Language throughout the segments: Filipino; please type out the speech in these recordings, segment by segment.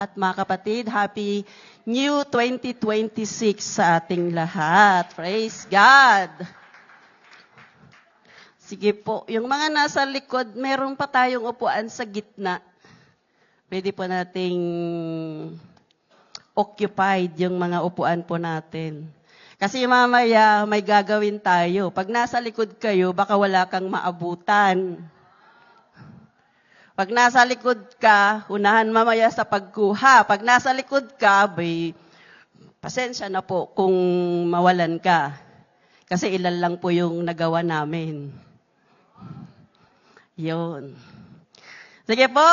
At mga kapatid, Happy New 2026 sa ating lahat. Praise God! Sige po, yung mga nasa likod, meron pa tayong upuan sa gitna. Pwede po nating occupied yung mga upuan po natin. Kasi mamaya may gagawin tayo. Pag nasa likod kayo, baka wala kang maabutan. Pag nasa likod ka, unahan mamaya sa pagkuha. Pag nasa likod ka, pasensya na po kung mawalan ka. Kasi ilan lang po yung nagawa namin. Yun. Sige po,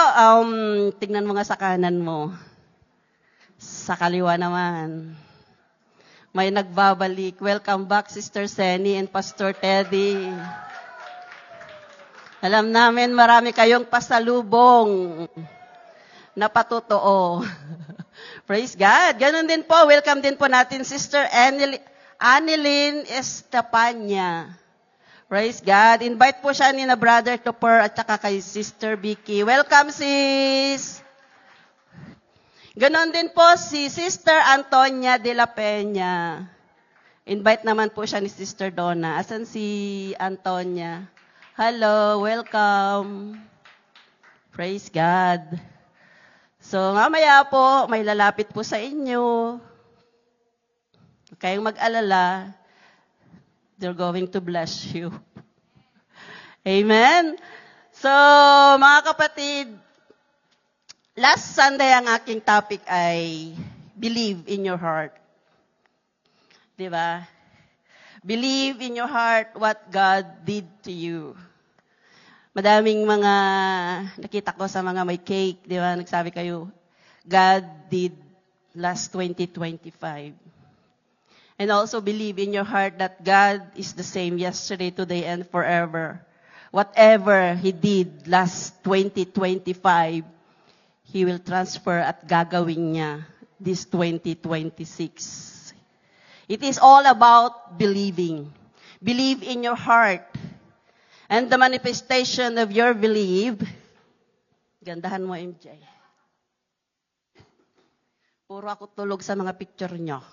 tignan mo nga sa kanan mo. Sa kaliwa naman. May nagbabalik. Welcome back, Sister Senny and Pastor Teddy. Alam namin marami kayong pasalubong na patotoo. Praise God. Ganun din po. Welcome din po natin Sister Annelyn Estepania. Praise God. Invite po siya ni na Brother Topper at saka kay Sister Vicky. Welcome sis. Ganon din po si Sister Antonia de la Peña. Invite naman po siya ni Sister Donna. Asan si Antonia? Hello, welcome. Praise God. So, mamaya po, may lalapit po sa inyo. Huwag kayong mag-alala. They're going to bless you. Amen? So, mga kapatid, last Sunday ang aking topic ay believe in your heart. Diba? Believe in your heart what God did to you. Madaming mga nakita ko sa mga may cake, di ba? Nagsabi kayo, God did last 2025. And also believe in your heart that God is the same yesterday, today, and forever. Whatever He did last 2025, He will transfer at gagawin niya this 2026. It is all about believing. Believe in your heart. And the manifestation of your belief, gandahan mo MJ. Puro ako tulog sa mga picture nyo.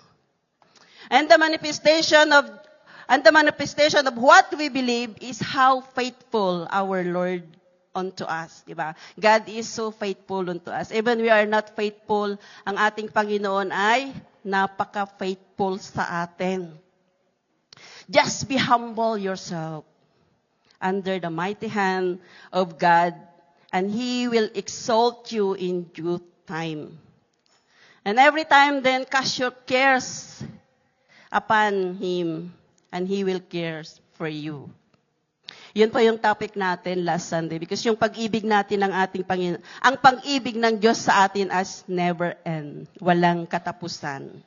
And the manifestation of what we believe is how faithful our Lord unto us, di ba? God is so faithful unto us. Even we are not faithful, ang ating Panginoon ay napaka-faithful sa atin. Just be humble yourself under the mighty hand of God, and He will exalt you in due time. And every time then, cast your cares upon Him, and He will care for you. Yun po yung topic natin last Sunday, because yung pag-ibig natin ng ating Panginoon, ang pag-ibig ng Diyos sa atin as never end, walang katapusan.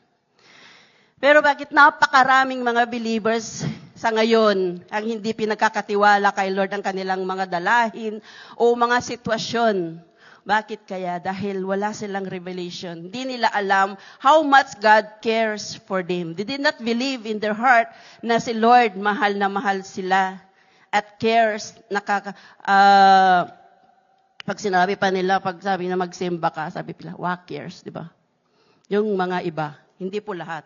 Pero bakit napakaraming mga believers sa ngayon ang hindi pinagkakatiwala kay Lord ang kanilang mga dalahin o mga sitwasyon? Bakit kaya? Dahil wala silang revelation. Hindi nila alam how much God cares for them. They did not believe in their heart na si Lord mahal na mahal sila at cares. Pag sinabi pa nila, pag sabi na magsimba ka, sabi nila, cares, di ba? Yung mga iba, hindi po lahat.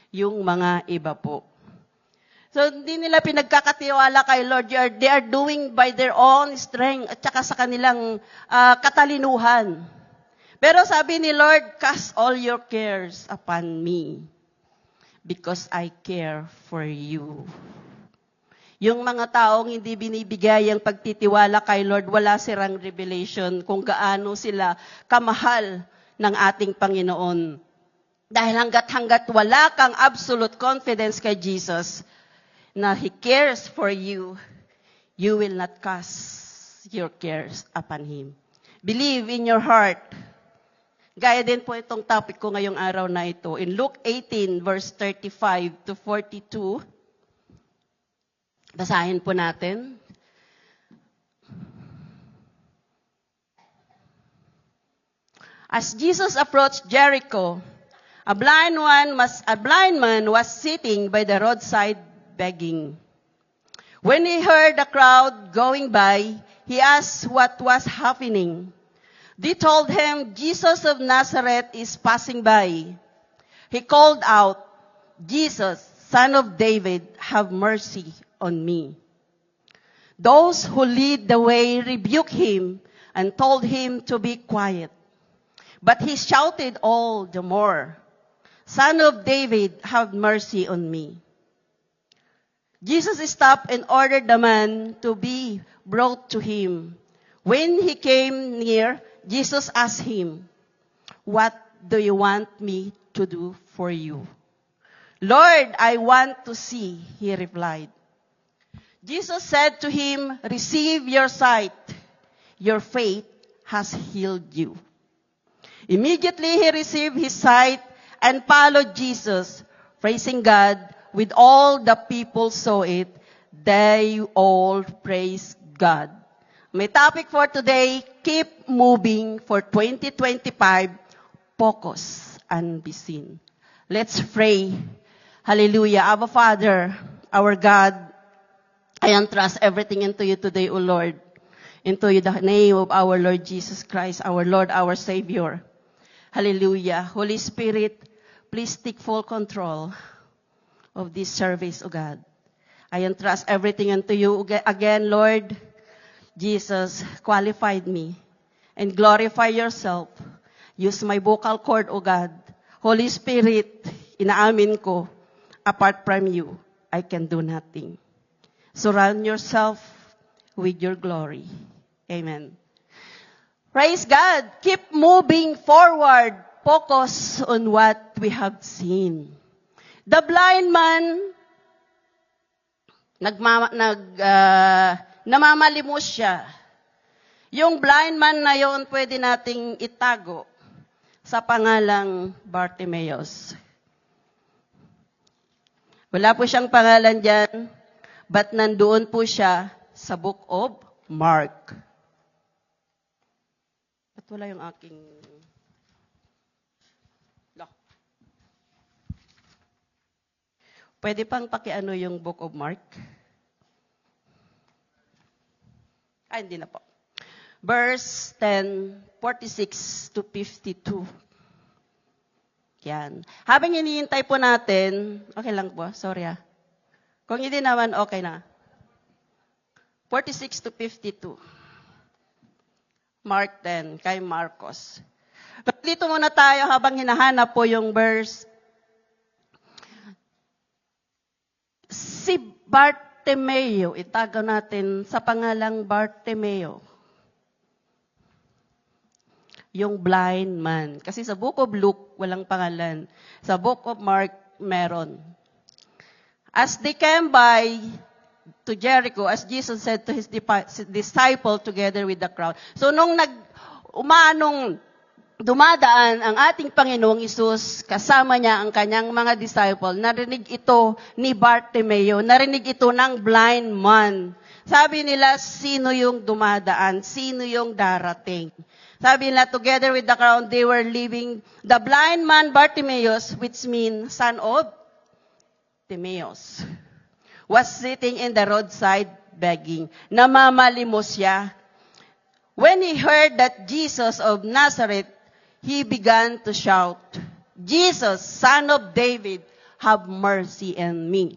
Yung mga iba po. So, hindi nila pinagkakatiwala kay Lord. They are doing by their own strength at saka sa kanilang katalinuhan. Pero sabi ni Lord, cast all your cares upon me because I care for you. Yung mga taong hindi binibigay ang pagtitiwala kay Lord, wala silang revelation kung gaano sila kamahal ng ating Panginoon. Dahil hanggat wala kang absolute confidence kay Jesus na He cares for you, you will not cast your cares upon Him. Believe in your heart. Gaya din po itong topic ko ngayong araw na ito. In Luke 18, verse 35 to 42, basahin po natin. As Jesus approached Jericho, a blind man was sitting by the roadside begging. When he heard the crowd going by, he asked what was happening. They told him, Jesus of Nazareth is passing by. He called out, Jesus, Son of David, have mercy on me. Those who lead the way rebuked him and told him to be quiet. But he shouted all the more, Son of David, have mercy on me. Jesus stopped and ordered the man to be brought to him. When he came near, Jesus asked him, what do you want me to do for you? Lord, I want to see, he replied. Jesus said to him, receive your sight. Your faith has healed you. Immediately he received his sight and followed Jesus, praising God. With all the people saw it, they all praised God. My topic for today, keep moving for 2025, focus and be seen. Let's pray. Hallelujah. Abba Father, our God, I entrust everything into you today, O Lord. Into the name of our Lord Jesus Christ, our Lord, our Savior. Hallelujah. Holy Spirit, please take full control of this service, O God. I entrust everything unto you again, Lord. Jesus, qualified me and glorify yourself. Use my vocal cord, O God. Holy Spirit, inaamin ko, apart from you, I can do nothing. Surround yourself with your glory. Amen. Praise God. Keep moving forward. Focus on what we have seen. The blind man, namamalimos siya. Yung blind man na yon pwede nating itago sa pangalang Bartimaeus. Wala po siyang pangalan dyan, but nandoon po siya sa Book of Mark. At wala yung aking... Pwede pang pakiano yung Book of Mark? Hindi na po. Verse 10, 46 to 52. Yan. Habang hinihintay po natin, okay lang po, sorry ah. Kung hindi naman, okay na. 46 to 52. Mark 10, kay Marcos. Pero dito muna tayo habang hinahanap po yung verse. Si Bartimeo, itago natin sa pangalang Bartimeo. Yung blind man. Kasi sa Book of Luke, walang pangalan. Sa Book of Mark, meron. As they came by to Jericho, as Jesus said to his disciple together with the crowd. So nung dumadaan ang ating Panginoong Isus, kasama niya ang kanyang mga disciple, narinig ito ni Bartimeo, narinig ito ng blind man. Sabi nila, sino yung dumadaan? Sino yung darating? Sabi nila, together with the crowd, they were leaving the blind man Bartimaeus, which means son of Timaeus, was sitting in the roadside begging. Namamalimos siya. When he heard that Jesus of Nazareth, he began to shout, Jesus, Son of David, have mercy on me.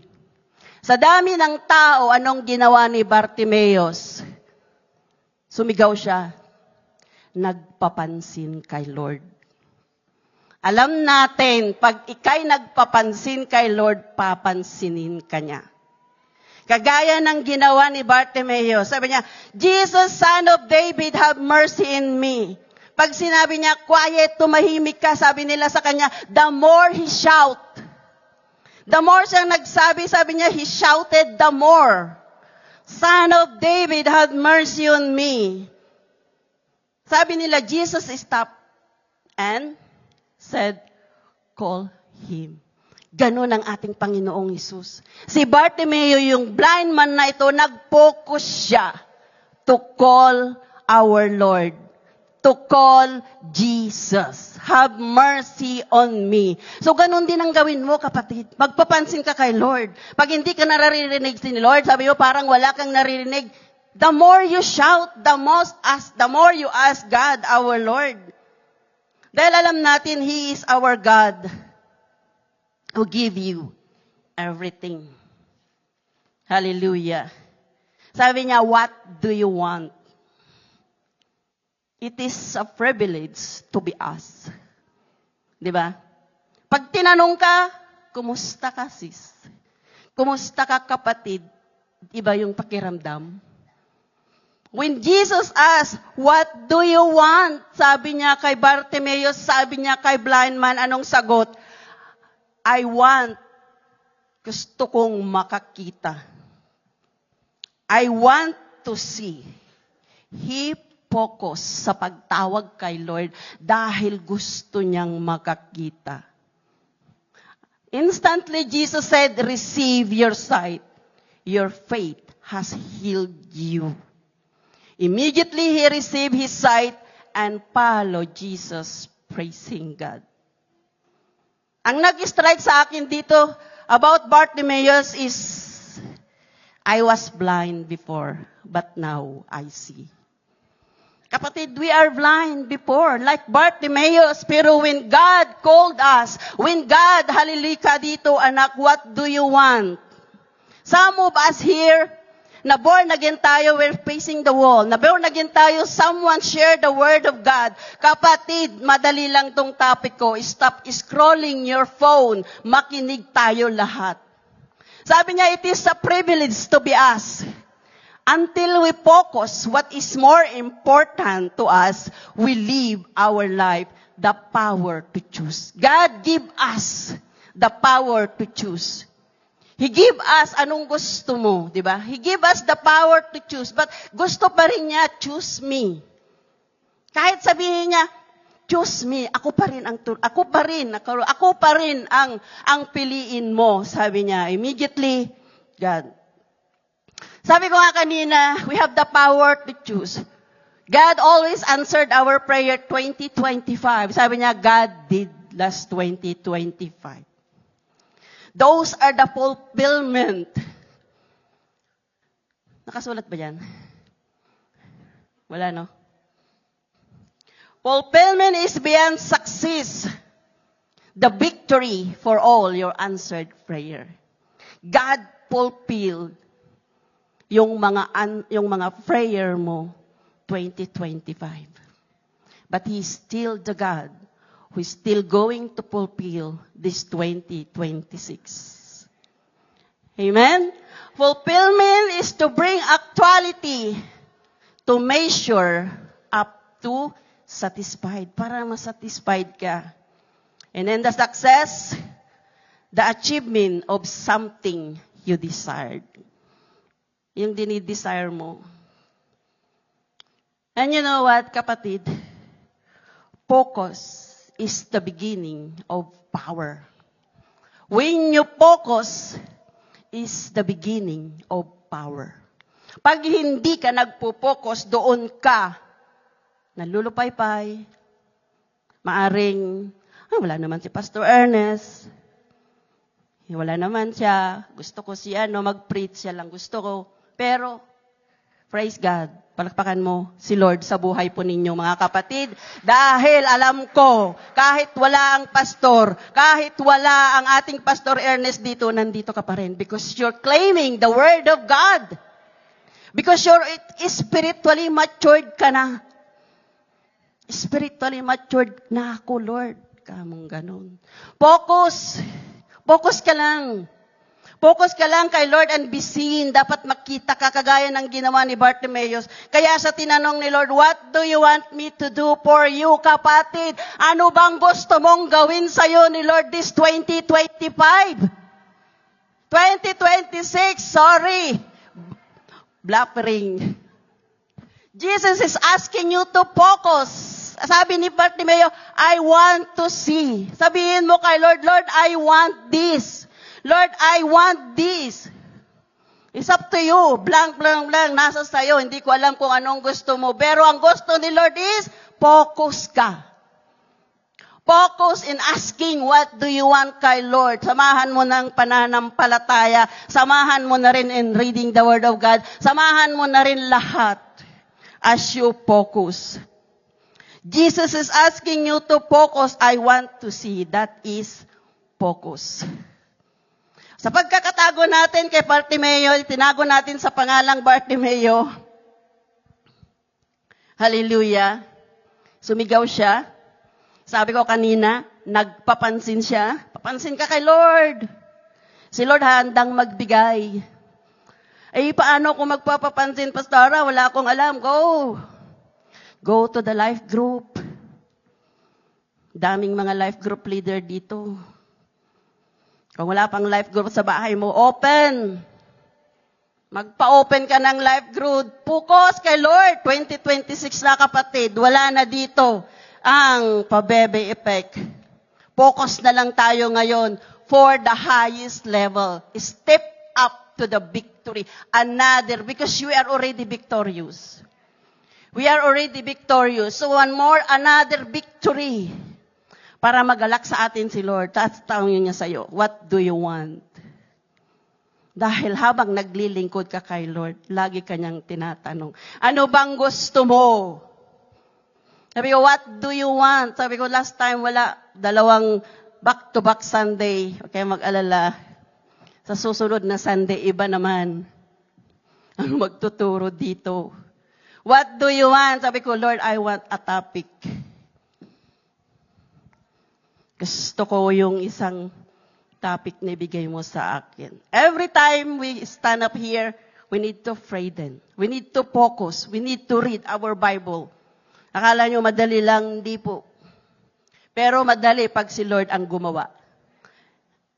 Sa dami ng tao, anong ginawa ni Bartimaeus? Sumigaw siya. Nagpapansin kay Lord. Alam natin, pag ikay nagpapansin kay Lord, papansinin ka niya. Kagaya ng ginawa ni Bartimaeus. Sabi niya, Jesus, Son of David, have mercy in me. Pag sinabi niya, quiet, tumahimik ka, sabi nila sa kanya, the more he shout. The more siyang nagsabi, sabi niya, he shouted the more. Son of David, have mercy on me. Sabi nila, Jesus stopped and said, call him. Ganon ang ating Panginoong Hesus. Si Bartimeo, yung blind man na ito, nag-focus siya to call our Lord. To call Jesus. Have mercy on me. So, ganun din ang gawin mo, kapatid. Magpapansin ka kay Lord. Pag hindi ka naririnig ni Lord, sabi mo, parang wala kang naririnig, the more you shout, the more you ask God, our Lord. Dahil alam natin, He is our God who give you everything. Hallelujah. Sabi niya, what do you want? It is a privilege to be asked. Diba? Pag tinanong ka, kumusta ka sis? Kumusta ka kapatid? Iba yung pakiramdam. When Jesus asked, what do you want? Sabi niya kay Bartimaeus, sabi niya kay blind man, anong sagot? I want, gusto kong makakita. I want to see. He focused sa pagtawag kay Lord dahil gusto niyang makakita. Instantly, Jesus said, receive your sight. Your faith has healed you. Immediately, he received his sight and followed Jesus, praising God. Ang nag-strike sa akin dito about Bartimaeus is, I was blind before, but now I see. Kapatid, we are blind before, like Bartimaeus. Pero when God called us, when God, halilika dito, anak, what do you want? Some of us here, na born again tayo, we're facing the wall. Na born again tayo, someone share the word of God. Kapatid, madali lang tong topic ko. Stop scrolling your phone. Makinig tayo lahat. Sabi niya, it is a privilege to be us. Until we focus what is more important to us, we live our life, the power to choose. God give us the power to choose. He give us anong gusto mo, di ba? He give us the power to choose, but gusto pa rin niya, choose me. Kahit sabihin niya, choose me, ako pa rin ang piliin mo, sabi niya. Immediately, God. Sabi ko nga kanina, we have the power to choose. God always answered our prayer 2025. Sabi niya, God did last 2025. Those are the fulfillment. Nakasulat ba yan? Wala, no? Fulfillment is beyond success. The victory for all your answered prayer. God fulfilled yung mga prayer mo 2025. But He's still the God who is still going to fulfill this 2026. Amen? Fulfillment is to bring actuality to measure up to satisfied. Para masatisfied ka. And then the success, the achievement of something you desired. Yung dinidesire mo. And you know what, kapatid? Focus is the beginning of power. When you focus is the beginning of power. Pag hindi ka nagpo-focus, doon ka nalulupay-pay. Maaring, wala naman si Pastor Ernest. Wala naman siya. Gusto ko siya, mag-preach siya lang. Gusto ko. Pero, praise God, palakpakan mo si Lord sa buhay po ninyo, mga kapatid. Dahil alam ko, kahit wala ang pastor, kahit wala ang ating Pastor Ernest dito, nandito ka pa rin. Because you're claiming the Word of God. Because you're spiritually matured ka na. Spiritually matured na ako, Lord. Kamong ganun. Focus. Focus ka lang. Focus ka lang kay Lord and be seen. Dapat makita ka kagaya ng ginawa ni Bartimaeus. Kaya sa tinanong ni Lord, what do you want me to do for you, kapatid? Ano bang gusto mong gawin sa'yo ni Lord this 2025? 2026, sorry. Blabbering. Jesus is asking you to focus. Sabi ni Bartimaeus, I want to see. Sabihin mo kay Lord, Lord, I want this. Lord, I want this. It's up to you. Blank, blank, blank. Nasa sayo. Hindi ko alam kung anong gusto mo. Pero ang gusto ni Lord is, focus ka. Focus in asking, what do you want kay Lord? Samahan mo ng pananampalataya. Samahan mo na rin in reading the Word of God. Samahan mo na rin lahat as you focus. Jesus is asking you to focus. I want to see. That is focus. Sa pagkakatago natin kay Bartimeo, tinago natin sa pangalang Bartimeo. Hallelujah. Sumigaw siya. Sabi ko kanina, nagpapansin siya. Papansin ka kay Lord. Si Lord handang magbigay. Eh, paano kung magpapapansin, Pastora? Wala akong alam. Go. Go to the life group. Daming mga life group leader dito. Kung wala pang life group sa bahay mo, open. Magpa-open ka ng life group. Focus kay Lord. 2026 na kapatid. Wala na dito ang pabebe effect. Focus na lang tayo ngayon for the highest level. Step up to the victory. Another, because you are already victorious. We are already victorious. So one more, another victory. Para magalak sa atin si Lord. Tatanungin niya sa'yo, what do you want? Dahil habang naglilingkod ka kay Lord, lagi kanyang tinatanong, ano bang gusto mo? Sabi ko, what do you want? Sabi ko, last time wala, 2 back-to-back Sunday. Okay, mag-alala. Sa susunod na Sunday, iba naman. Ano magtuturo dito? What do you want? Sabi ko, Lord, I want a topic. Gusto ko yung isang topic na ibigay mo sa akin. Every time we stand up here, we need to pray then. We need to focus. We need to read our Bible. Akala nyo madali lang, hindi po. Pero madali pag si Lord ang gumawa.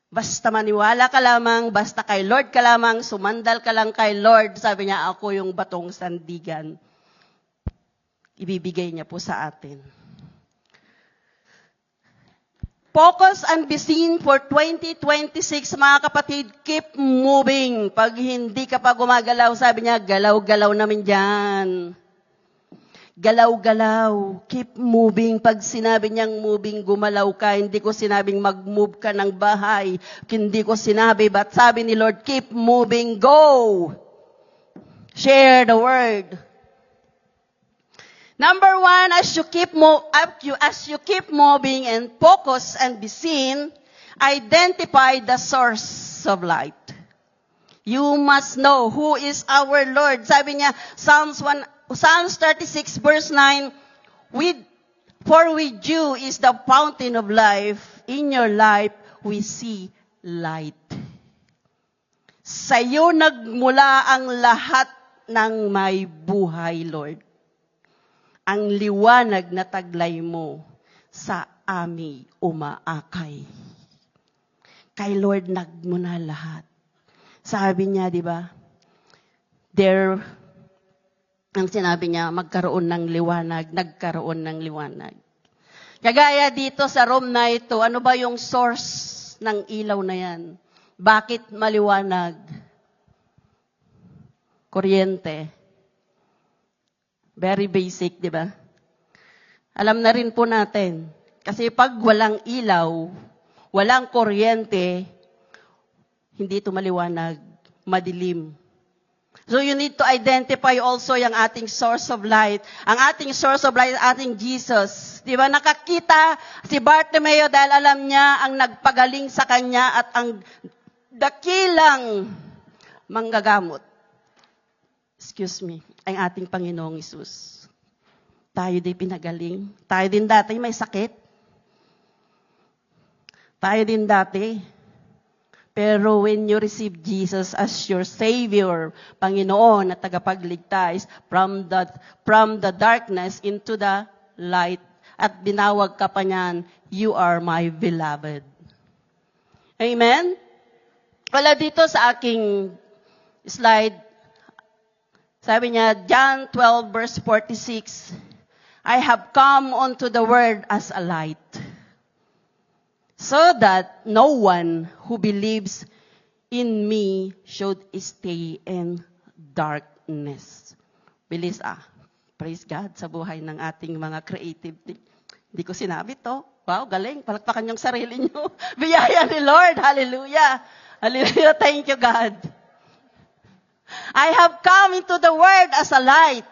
Basta maniwala ka lamang, basta kay Lord ka lamang, sumandal ka lang kay Lord. Sabi niya, ako yung batong sandigan. Ibibigay niya po sa atin. Focus and be seen for 2026, mga kapatid, keep moving. Pag hindi ka pa gumagalaw, sabi niya, galaw-galaw namin dyan. Galaw-galaw, keep moving. Pag sinabi niyang moving, gumalaw ka. Hindi ko sinabing mag-move ka ng bahay. Hindi ko sinabi, but sabi ni Lord, keep moving, go. Share the word. Number 1, as you keep moving and focus and be seen, identify the source of light. You must know who is our Lord. Sabi niya, Psalms 36 verse 9, for with you is the fountain of life. In your life, we see light. Sa iyo nagmula ang lahat ng may buhay, Lord. Ang liwanag na taglay mo sa ami umaakay. Kay Lord nagmula lahat. Sabi niya, di ba? Ang sinabi niya, magkaroon ng liwanag, nagkaroon ng liwanag. Kagaya dito sa room na ito, ano ba yung source ng ilaw na yan? Bakit maliwanag? Kuryente. Very basic, di ba? Alam na rin po natin. Kasi pag walang ilaw, walang kuryente, hindi ito maliwanag, madilim. So you need to identify also yung ating source of light. Ang ating source of light, ating Jesus. Di ba? Nakakita si Bartimeo dahil alam niya ang nagpagaling sa kanya at ang dakilang manggagamot. Excuse me, ang ating Panginoong Hesus. Tayo din pinagaling. Tayo din dati may sakit. Tayo din dati. Pero when you receive Jesus as your Savior, Panginoon at tagapagligtas from the darkness into the light, at binawag ka pa niyan, you are my beloved. Amen? Wala dito sa aking slide, sabi niya, John 12 verse 46, I have come unto the world as a light, so that no one who believes in me should stay in darkness. Bilis Praise God sa buhay ng ating mga creative. Hindi ko sinabi to. Wow, galing. Palakpakan yung sarili nyo. Biyaya ni Lord. Hallelujah. Hallelujah. Thank you, God. I have come into the world as a light,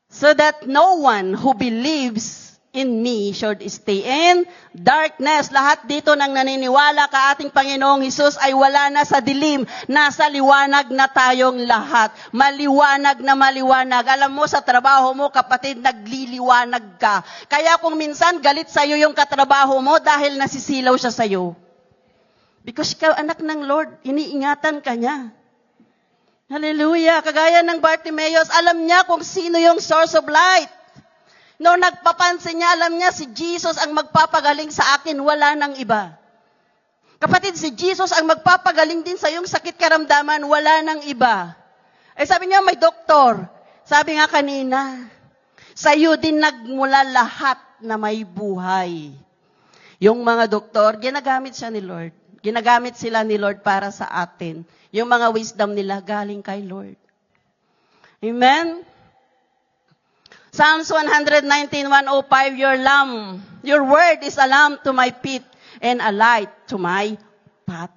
so that no one who believes in me should stay in darkness. Lahat dito nang naniniwala ka ating Panginoong Hesus ay wala na sa dilim. Nasa liwanag na tayong lahat. Maliwanag na maliwanag. Alam mo, sa trabaho mo, kapatid, nagliliwanag ka. Kaya kung minsan galit sa'yo yung katrabaho mo dahil nasisilaw siya sa'yo. Because ikaw, anak ng Lord, iniingatan ka niya. Hallelujah. Kagaya ng Bartimaeus, alam niya kung sino yung source of light. No, nagpapansin niya, alam niya, si Jesus ang magpapagaling sa akin, wala nang iba. Kapatid, si Jesus ang magpapagaling din sa iyong sakit karamdaman, wala nang iba. Eh sabi niya, may doktor. Sabi nga kanina, sa iyo din nagmula lahat na may buhay. Yung mga doktor, ginagamit siya ni Lord. Ginagamit sila ni Lord para sa atin. Yung mga wisdom nila galing kay Lord. Amen? Psalms 119:105, your word is a lamp to my feet and a light to my path.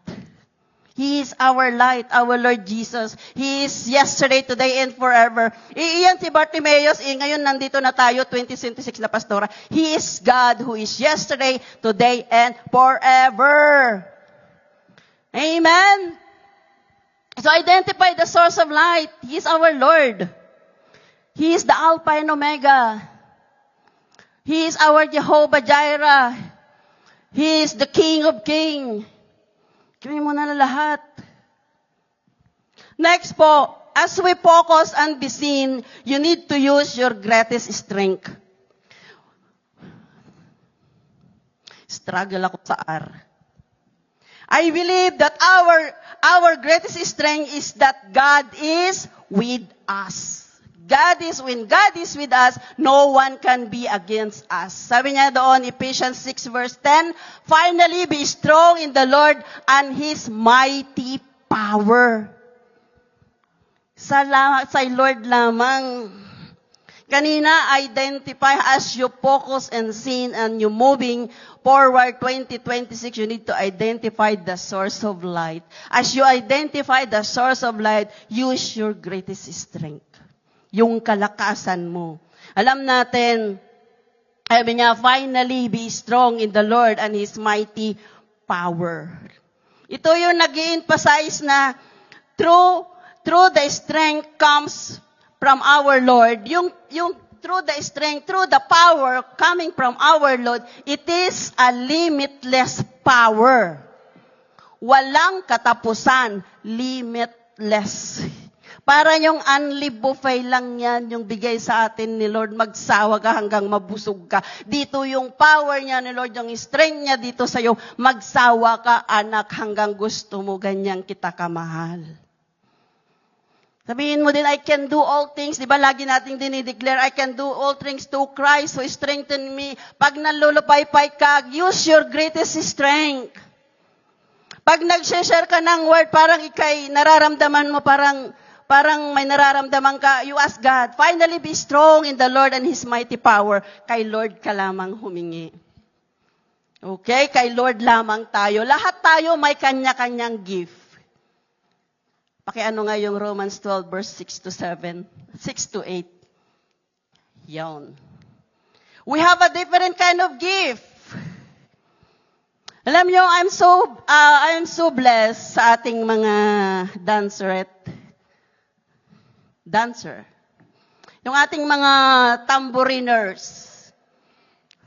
He is our light, our Lord Jesus. He is yesterday, today, and forever. Iyan si Bartimaeus, ngayon nandito na tayo, 2026 na pastora. He is God who is yesterday, today, and forever. Amen? So identify the source of light. He is our Lord. He is the Alpha and Omega. He is our Jehovah Jireh. He is the King of Kings. Gawin mo na lahat. Next po, as we focus and be seen, you need to use your greatest strength. Struggle ako sa R. I believe that our greatest strength is that God is with us. When God is with us, no one can be against us. Sabi niya doon, Ephesians 6 verse 10, finally be strong in the Lord and His mighty power. Sa Lord lamang. Kanina, identify as you focus and sin and you moving forward 2026, you need to identify the source of light. As you identify the source of light, use your greatest strength. Yung kalakasan mo. Alam natin, sabi niya, finally be strong in the Lord and His mighty power. Ito yung nag-i-emphasize na through the strength comes from our Lord. Yung through the strength, through the power coming from our Lord, it is a limitless power. Walang katapusan, limitless. Para yung unli buffet lang yan, yung bigay sa atin ni Lord, magsawa ka hanggang mabusog ka. Dito yung power niya ni Lord, yung strength niya dito sa'yo, magsawa ka anak hanggang gusto mo, ganyan kita kamahal. Sabihin mo din, I can do all things. Di ba lagi nating dinideclare, I can do all things to Christ who strengthen me. Pag nalulupay-pay ka, use your greatest strength. Pag nag-share ka ng word, parang ikay nararamdaman mo, parang may nararamdaman ka, you ask God, finally be strong in the Lord and His mighty power. Kay Lord ka lamang humingi. Okay? Kay Lord lamang tayo. Lahat tayo may kanya-kanyang gift. Pakiano nga yung Romans 12 verse 6 to 8. Yan. We have a different kind of gift. Alam nyo, I'm so blessed sa ating mga dancer. Yung ating mga tambouriners.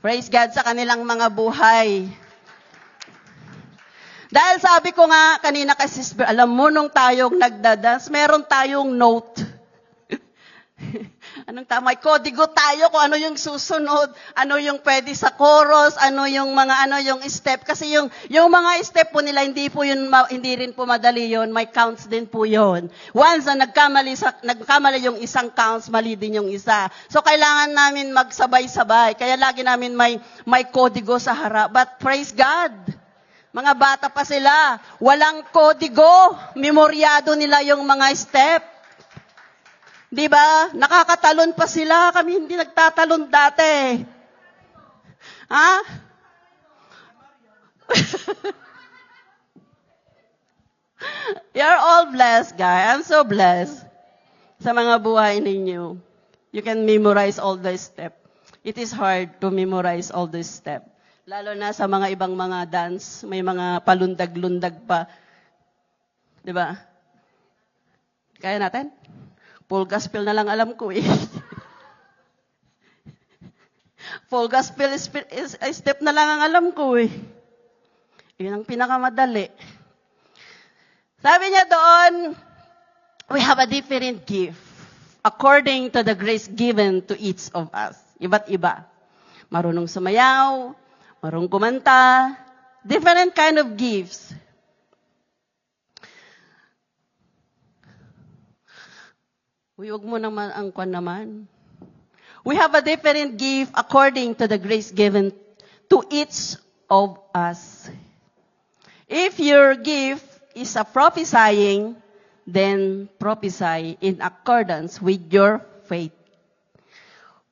Praise God sa kanilang mga buhay. Dahil sabi ko nga kanina kay Sister, alam mo nung tayong nagdadance, meron tayong note. Anong tama? May kodigo tayo kung ano yung susunod, ano yung pwede sa chorus, ano yung step. Kasi yung mga step po nila, hindi rin po madali yun. May counts din po yun. Once na nagkamali yung isang counts, mali din yung isa. So, kailangan namin magsabay-sabay. Kaya lagi namin may kodigo sa harap. But praise God! Mga bata pa sila, walang kodigo. Memoryado nila yung mga step. Di ba? Nakakatalon pa sila. Kami hindi nagtatalon dati. Ha? You're all blessed, guys. I'm so blessed sa mga buhay ninyo. You can memorize all the steps. It is hard to memorize all the steps. Lalo na sa mga ibang mga dance, may mga palundag-lundag pa. Di ba? Kaya natin? Full gospel na lang alam ko eh. Full gospel is step na lang ang alam ko eh. Yun ang pinakamadali. Sabi niya doon, we have a different gift according to the grace given to each of us. Iba't iba. Marunong sumayaw, marunong kumanta, different kind of gifts. Huwag mo naman ang kwan naman. We have a different gift according to the grace given to each of us. If your gift is a prophesying, then prophesy in accordance with your faith.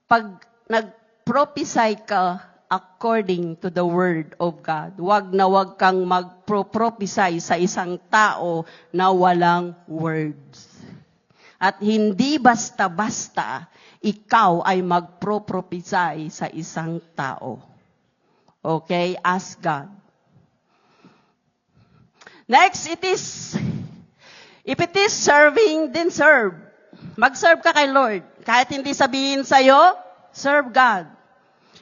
Pag nag-prophesy ka according to the word of God, wag kang mag-prophesy sa isang tao na walang words. At hindi basta-basta ikaw ay mag-prophesy sa isang tao. Okay? Ask God. Next, if it is serving, then serve. Mag-serve ka kay Lord. Kahit hindi sabihin sa'yo, serve God.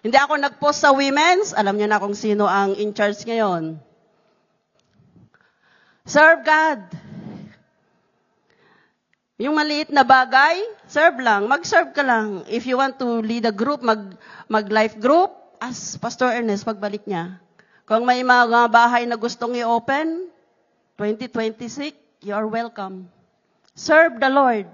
Hindi ako nag-post sa women's, alam niyo na kung sino ang in charge ngayon. Serve God. Yung maliit na bagay, serve lang. Mag-serve ka lang. If you want to lead a group, mag-life group, ask Pastor Ernest, pagbalik niya. Kung may mga bahay na gustong i-open, 2026, you are welcome. Serve the Lord.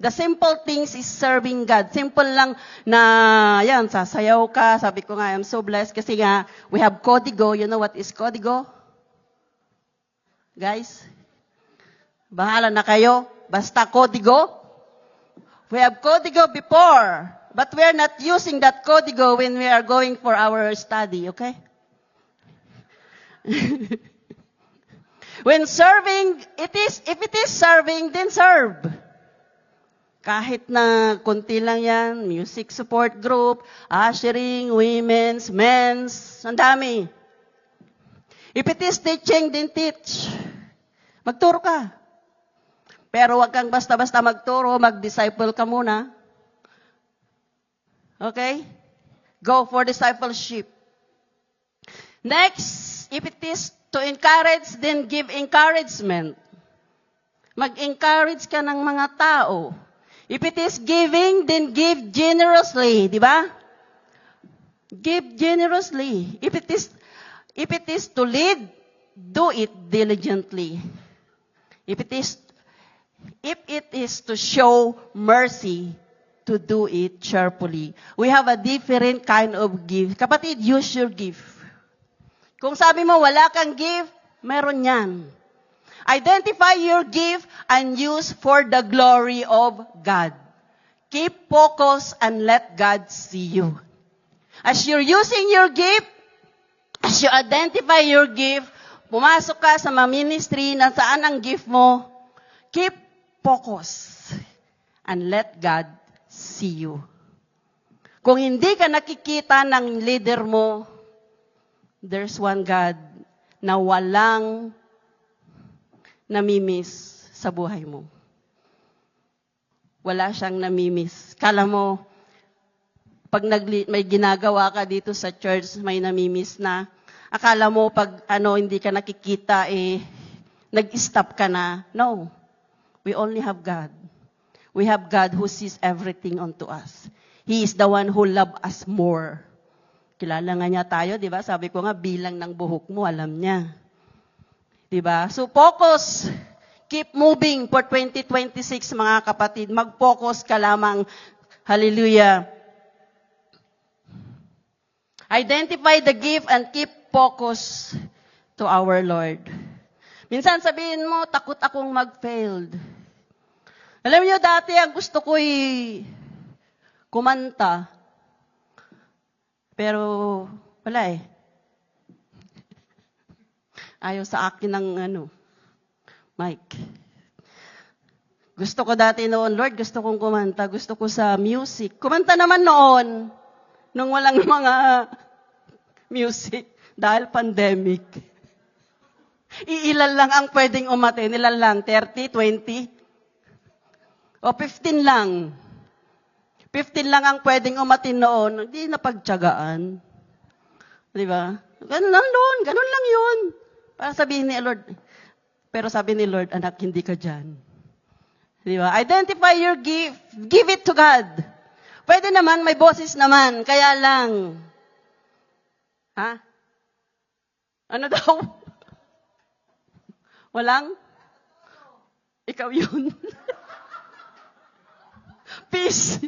The simple things is serving God. Simple lang na, yan, sasayaw ka. Sabi ko nga, I'm so blessed kasi nga, we have Codigo. You know what is Codigo? Guys? Bahala na kayo. Basta Codigo. We have Codigo before, but we are not using that Codigo when we are going for our study, okay? When serving, if it is serving, then serve. Kahit na konti lang yan, music support group, ushering, women's, men's, ang dami. If it is teaching, then teach. Magturo ka. Pero wag kang basta-basta magturo, mag-disciple ka muna. Okay? Go for discipleship. Next, if it is to encourage, then give encouragement. Mag-encourage ka ng mga tao. If it is giving, then give generously. Di ba? Give generously. If it is to lead, do it diligently. If it is to show mercy, to do it cheerfully. We have a different kind of gift. Kapatid, use your gift. Kung sabi mo, wala kang gift, meron yan. Identify your gift and use for the glory of God. Keep focus and let God see you. As you're using your gift, as you identify your gift, pumasok ka sa mga ministry na saan ang gift mo, keep focus and let God see you. Kung hindi ka nakikita ng leader mo, there's one God na walang namimiss sa buhay mo. Wala siyang namimiss. Kala mo, pag may ginagawa ka dito sa church, may namimiss na. Akala mo, pag hindi ka nakikita, nag-stop ka na. No. We only have God. We have God who sees everything unto us. He is the one who loves us more. Kilala nga niya tayo, di ba? Sabi ko nga, bilang ng buhok mo, alam niya. Di ba? So focus. Keep moving for 2026, mga kapatid. Mag-focus ka lamang. Hallelujah. Identify the gift and keep focus to our Lord. Minsan sabihin mo, takot akong mag-failed. Alam niyo, dati ang gusto ko'y kumanta. Pero Wala eh. Ayaw sa akin ng mic. Gusto ko dati noon, Lord, gusto kong kumanta. Gusto ko sa music. Kumanta naman noon, nung walang mga music, dahil pandemic. Iilan lang ang pwedeng umatin. Ilan lang? 30, 20? O 15 lang. 15 lang ang pwedeng umatin noon. Hindi napagtyagaan. Di ba? Ganun lang noon. Ganun lang yun. Para sabihin ni Lord. Pero sabi ni Lord, anak, hindi ka dyan. Di ba? Identify your gift. Give it to God. Pwede naman, may boses naman. Kaya lang. Ha? Ano daw? Walang? Ikaw yun. Peace.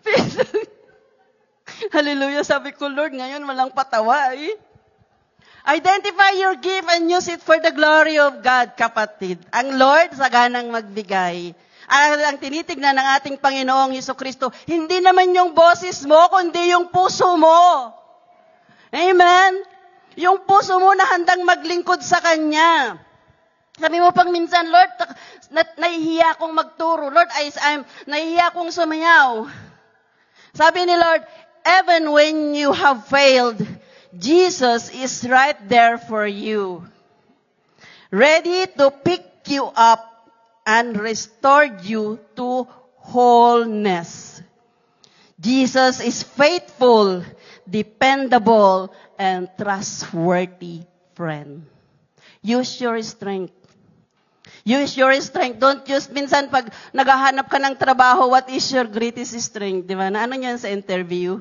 Peace. Hallelujah. Sabi ko, Lord, ngayon walang patawa eh. Identify your gift and use it for the glory of God, kapatid. Ang Lord, saganang magbigay. Ang tinitignan ng ating Panginoong Hesukristo, hindi naman yung boses mo, kundi yung puso mo. Amen? Yung puso mo na handang maglingkod sa Kanya. Sabi mo pang minsan, Lord, nahihiya akong magturo. Lord, nahihiya akong sumayaw. Sabi ni Lord, even when you have failed, Jesus is right there for you, ready to pick you up and restore you to wholeness. Jesus is faithful, dependable, and trustworthy friend. Use your strength. Use your strength. Don't use, minsan pag naghahanap ka ng trabaho, what is your greatest strength? Di ba? Na ano yan sa interview?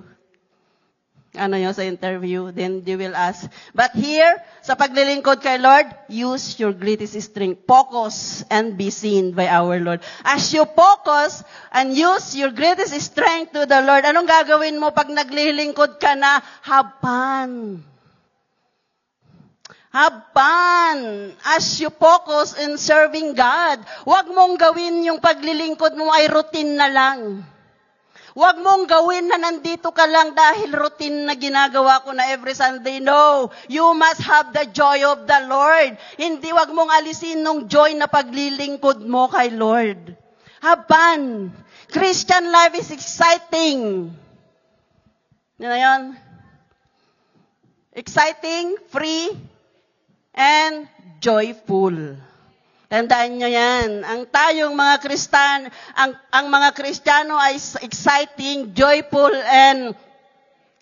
Ano yun sa interview? Then you will ask. But here, sa paglilingkod kay Lord, use your greatest strength. Focus and be seen by our Lord. As you focus and use your greatest strength to the Lord, anong gagawin mo pag naglilingkod ka na? Have fun. Have fun as you focus in serving God. Huwag mong gawin yung paglilingkod mo ay routine na lang. Huwag mong gawin na nandito ka lang dahil routine na ginagawa ko na every Sunday. No, you must have the joy of the Lord. Hindi, huwag mong alisin nung joy na paglilingkod mo kay Lord. Have fun. Christian life is exciting. Yan na yun. Exciting, free, and joyful. Tandaan nyo yan. Ang tayong mga ang mga Kristiyano ay exciting, joyful, and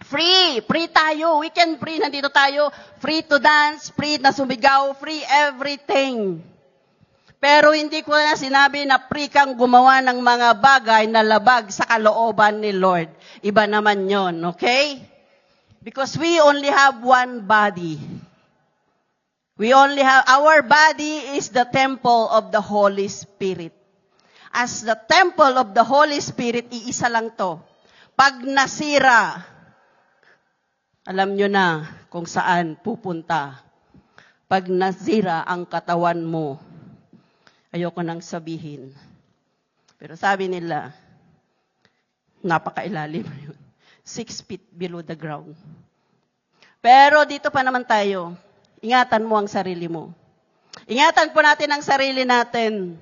free. Free tayo. We can free. Nandito tayo. Free to dance, free na sumigaw, free everything. Pero hindi ko na sinabi na free kang gumawa ng mga bagay na labag sa kalooban ni Lord. Iba naman yon, okay? Because we only have one body. Our body is the temple of the Holy Spirit. As the temple of the Holy Spirit, iisa lang to. Pag nasira, alam nyo na kung saan pupunta. Pag nasira ang katawan mo, ayoko nang sabihin. Pero sabi nila, napakailalim yun. 6 feet below the ground. Pero dito pa naman tayo. Ingatan mo ang sarili mo. Ingatan po natin ang sarili natin.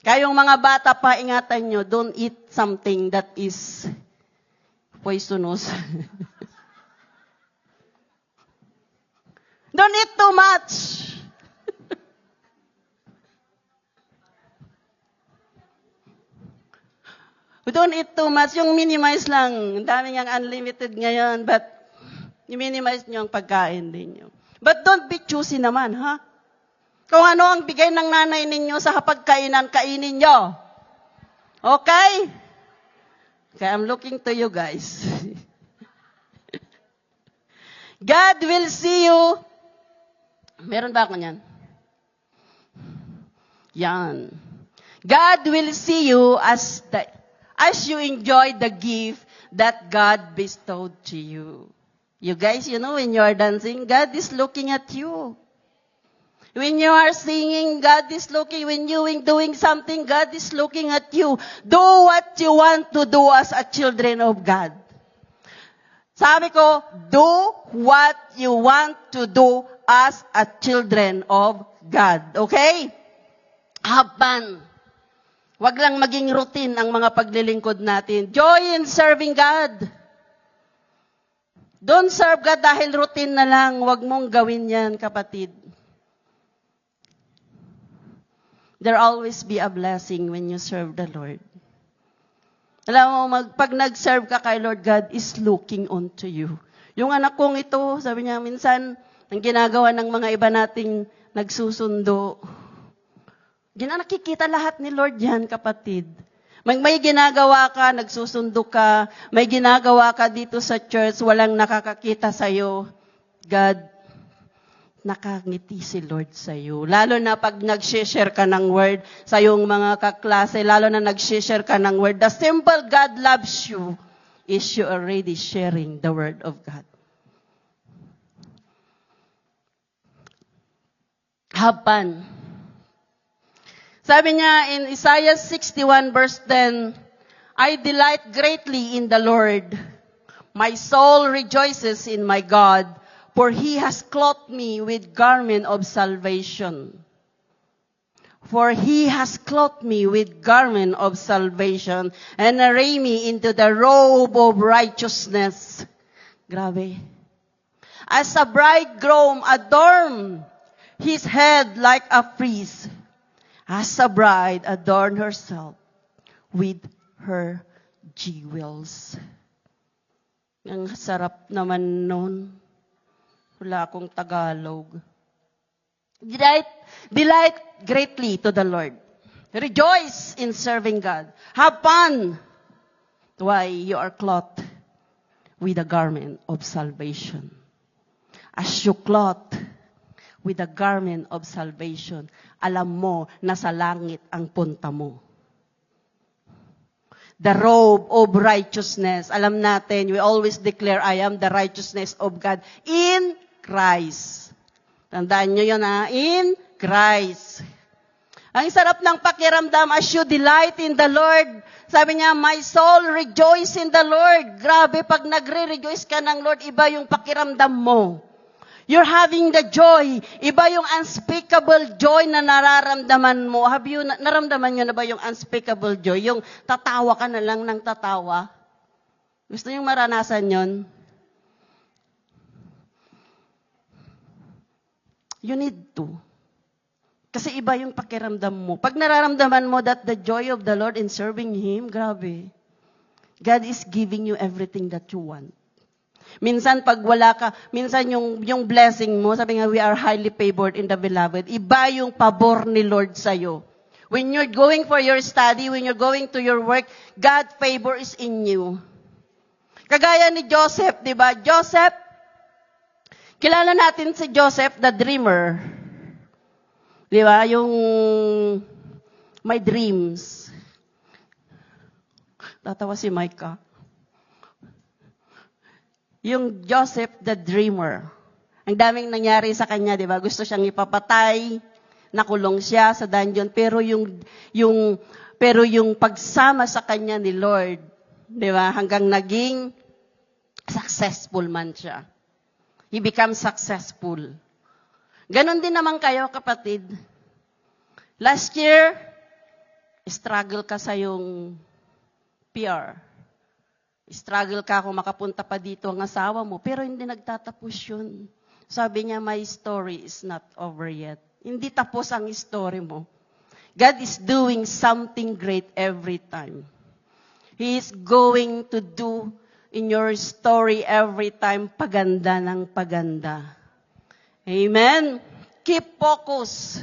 Kayong mga bata pa, ingatan nyo, don't eat something that is poisonous. Don't eat too much. Don't eat too much. Yung minimize lang. Ang dami niyang unlimited ngayon, but i-minimize nyo ang pagkain din nyo. But don't be choosy naman, ha? Kung ano ang bigay ng nanay ninyo sa hapagkainan, kainin nyo. Okay? Okay, I'm looking to you guys. God will see you. Meron ba ako niyan? Yan. God will see you as you enjoy the gift that God bestowed to you. You guys, you know, when you are dancing, God is looking at you. When you are singing, God is looking. When you are doing something, God is looking at you. Do what you want to do as a children of God. Sabi ko, do what you want to do as a children of God. Okay? Have fun. Wag lang maging routine ang mga paglilingkod natin. Joy in serving God. Don't serve God dahil routine na lang. Wag mong gawin yan, kapatid. There always be a blessing when you serve the Lord. Alam mo, pag nag-serve ka kay Lord, God is looking onto you. Yung anak kong ito, sabi niya, minsan, ang ginagawa ng mga iba nating nagsusundo, nakikita lahat ni Lord yan, kapatid. May ginagawa ka, nagsusundo ka, may ginagawa ka dito sa church, walang nakakakita sa'yo. God, nakangiti si Lord sa'yo. Lalo na pag nag-share ka ng word sa iyong mga kaklase, lalo na nag-share ka ng word, the simple God loves you is you already sharing the word of God. Have fun. Sabi niya in Isaiah 61 verse 10, I delight greatly in the Lord. My soul rejoices in my God, for He has clothed me with garment of salvation. For He has clothed me with garment of salvation and arrayed me into the robe of righteousness. Grabe. As a bridegroom adorn his head like a priest, as a bride adorn herself with her jewels. Ang sarap naman nun. Wala akong Tagalog. Delight greatly to the Lord. Rejoice in serving God. Have fun. Why? You are clothed with a garment of salvation. As you clothed with a garment of salvation, alam mo na sa langit ang punta mo. The robe of righteousness. Alam natin, we always declare, I am the righteousness of God in Christ. Tandaan nyo yun, ha? In Christ. Ang sarap ng pakiramdam as you delight in the Lord. Sabi niya, my soul rejoice in the Lord. Grabe, pag nagre-rejoice ka ng Lord, iba yung pakiramdam mo. You're having the joy. Iba yung unspeakable joy na nararamdaman mo. Have you, naramdaman nyo na ba yung unspeakable joy? Yung tatawa ka na lang ng tatawa? Gusto nyo maranasan yon? You need to. Kasi iba yung pakiramdam mo. Pag nararamdaman mo that the joy of the Lord in serving Him, grabe. God is giving you everything that you want. Minsan pag wala ka, minsan yung blessing mo, sabi nga, we are highly favored in the beloved. Iba yung pabor ni Lord sa'yo. When you're going for your study, when you're going to your work, God's favor is in you. Kagaya ni Joseph, di ba? Joseph, kilala natin si Joseph, the dreamer. Di ba? Yung may dreams. Tatawa si Micah. Yung Joseph the dreamer. Ang daming nangyari sa kanya, di ba? Gusto siyang ipapatay, nakulong siya sa dungeon, pero yung pagsama sa kanya ni Lord, di ba? Hanggang naging successful man siya. He becomes successful. Ganon din naman kayo, kapatid. Last year, struggle ka sa yung PR. Struggle ka kung makapunta pa dito ang asawa mo, pero hindi nagtatapos yun. Sabi niya, my story is not over yet. Hindi tapos ang story mo. God is doing something great every time. He is going to do in your story every time paganda ng paganda. Amen? Keep focus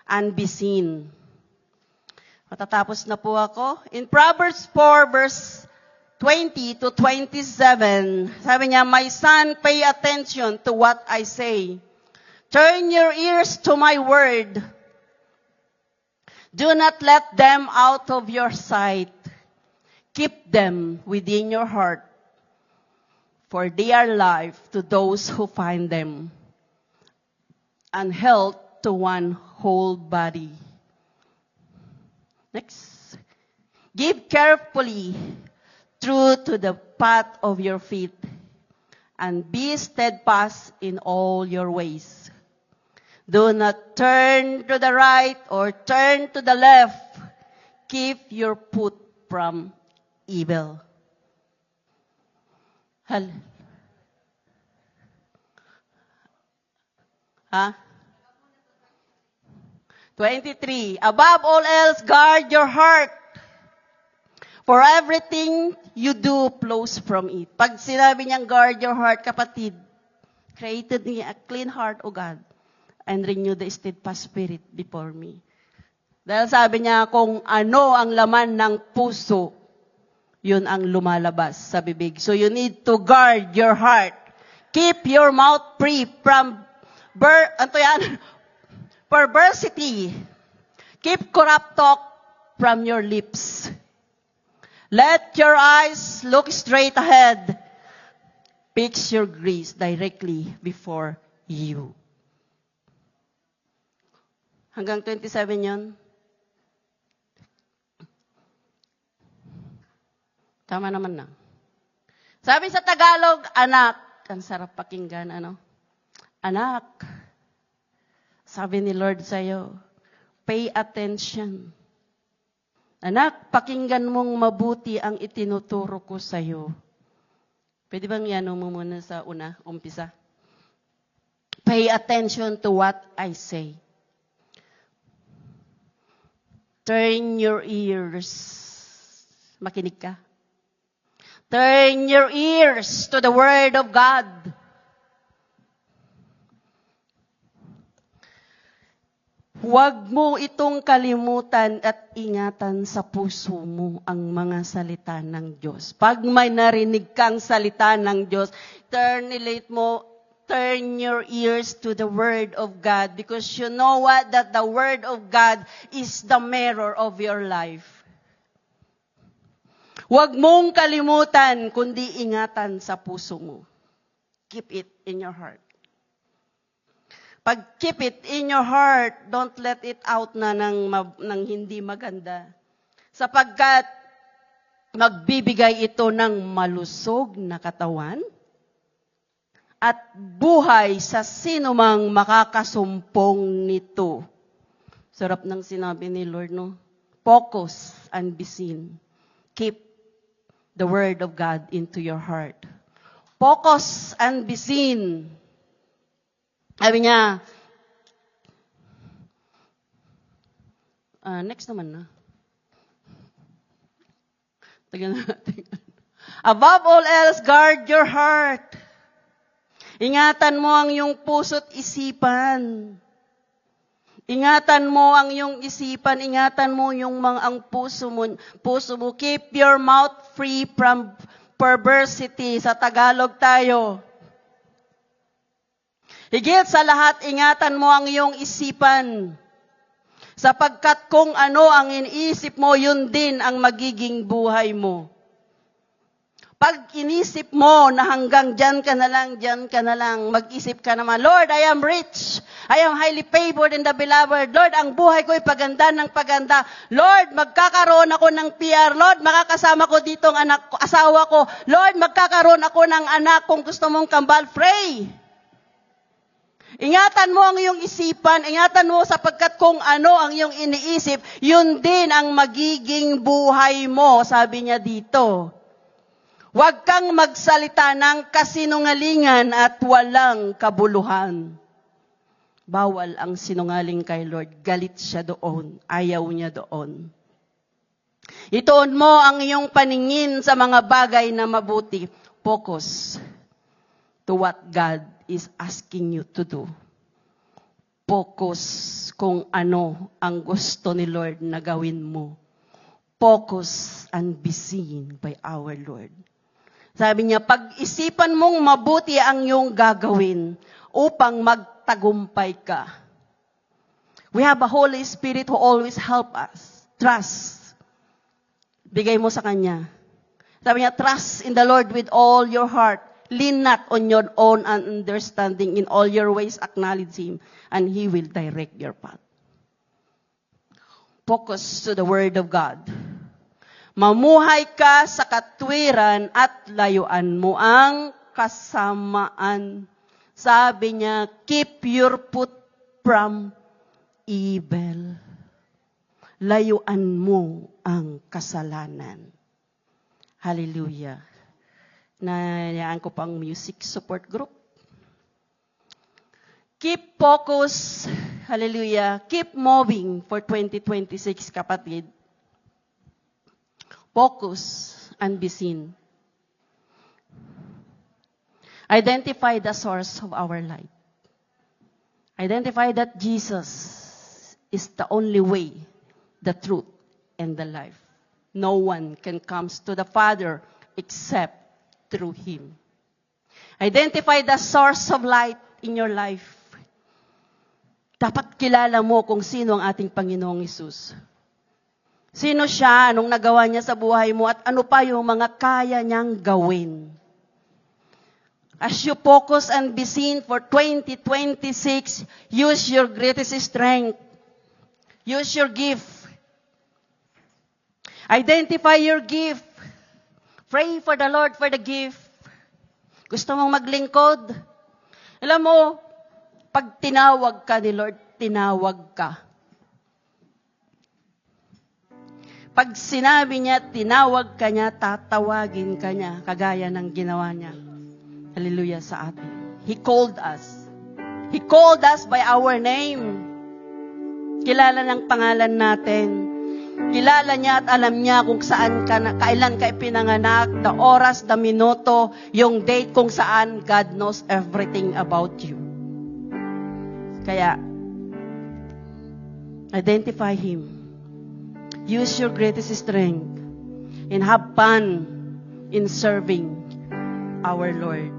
and be seen. Matatapos na po ako. In Proverbs 4 verse 20 to 27, sabi niya, my son, pay attention to what I say. Turn your ears to my word. Do not let them out of your sight. Keep them within your heart, for they are life to those who find them, and health to one whole body. Next. Give carefully truth to the path of your feet. and be steadfast in all your ways. Do not turn to the right or turn to the left. Keep your foot from evil. Ha? 23. Above all else, guard your heart. For everything you do flows from it. Pag sinabi niyang guard your heart, kapatid, created niya a clean heart, O God, and renew the steadfast spirit before me. Dahil sabi niya, kung ano ang laman ng puso, yun ang lumalabas sa bibig. So you need to guard your heart. Keep your mouth free from perversity. Keep corrupt talk from your lips. Let your eyes look straight ahead. Fix your gaze directly before you. Hanggang 27 yun. Tama naman na. Sabi sa Tagalog, anak. Ang sarap pakinggan, ano? Anak. Sabi ni Lord sa'yo, pay attention. Anak, pakinggan mong mabuti ang itinuturo ko sa'yo. Pwede bang yan mo muna sa umpisa? Pay attention to what I say. Turn your ears. Makinig ka. Turn your ears to the Word of God. Huwag mo itong kalimutan at ingatan sa puso mo ang mga salita ng Diyos. Pag may narinig kang salita ng Diyos, turn your ears to the Word of God because you know what? That the Word of God is the mirror of your life. Huwag mong kalimutan, kundi ingatan sa puso mo. Keep it in your heart. Pag keep it in your heart, don't let it out na ng hindi maganda. Sapagkat magbibigay ito ng malusog na katawan at buhay sa sinumang makakasumpong nito. Sarap ng sinabi ni Lord, no? Focus and be seen. Keep the Word of God into your heart. Focus and be seen. Sabi niya, next naman na. Tagan natin. Above all else, guard your heart. Ingatan mo ang iyong puso't isipan. Ingatan mo ang iyong isipan, ingatan mo ang puso mo. Keep your mouth free from perversity. Sa Tagalog tayo. Higit sa lahat, ingatan mo ang iyong isipan. Sapagkat kung ano ang iniisip mo, yun din ang magiging buhay mo. Pag inisip mo na hanggang dyan ka na lang, mag-isip ka naman, Lord, I am rich. I am highly favored in the beloved. Lord, ang buhay ko ay paganda ng paganda. Lord, magkakaroon ako ng PR. Lord, makakasama ko dito ang asawa ko. Lord, magkakaroon ako ng anak kung gusto mong kambal. Pray. Ingatan mo ang iyong isipan, ingatan mo sapagkat kung ano ang iyong iniisip, yun din ang magiging buhay mo, sabi niya dito. Huwag kang magsalita ng kasinungalingan at walang kabuluhan. Bawal ang sinungaling kay Lord. Galit siya doon. Ayaw niya doon. Ituon mo ang iyong paningin sa mga bagay na mabuti. Focus to what God is asking you to do. Focus kung ano ang gusto ni Lord na gawin mo. Focus and be seen by our Lord. Sabi niya, pag-isipan mong mabuti ang iyong gagawin upang magtagumpay ka. We have a Holy Spirit who always help us. Trust. Bigay mo sa Kanya. Sabi niya, trust in the Lord with all your heart. Lean not on your own understanding. In all your ways, acknowledge Him, and He will direct your path. Focus to the Word of God. Mamuhay ka sa katwiran at layuan mo ang kasamaan. Sabi niya, keep your foot from evil. Layuan mo ang kasalanan. Hallelujah. Nayaan ko pang music support group. Keep focus. Hallelujah. Keep moving for 2026, kapatid. Focus and be seen. Identify the source of our life. Identify that Jesus is the only way, the truth, and the life. No one can come to the Father except through Him. Identify the source of light in your life. Dapat kilala mo kung sino ang ating Panginoong Hesus. Sino siya, anong nagawa niya sa buhay mo, at ano pa yung mga kaya niyang gawin. As you focus and be seen for 2026, use your greatest strength. Use your gift. Identify your gift. Pray for the Lord for the gift. Gusto mong maglingkod? Alam mo, pag tinawag ka ni Lord, tinawag ka. Pag sinabi niya, tinawag ka niya, tatawagin ka niya, kagaya ng ginawa niya. Hallelujah sa atin. He called us. He called us by our name. Kilala ng pangalan natin. Kilala niya at alam niya kung saan ka, kailan ka ipinanganak, the oras, the minuto, yung date kung saan. God knows everything about you. Kaya, identify Him. Use your greatest strength and have fun in serving our Lord.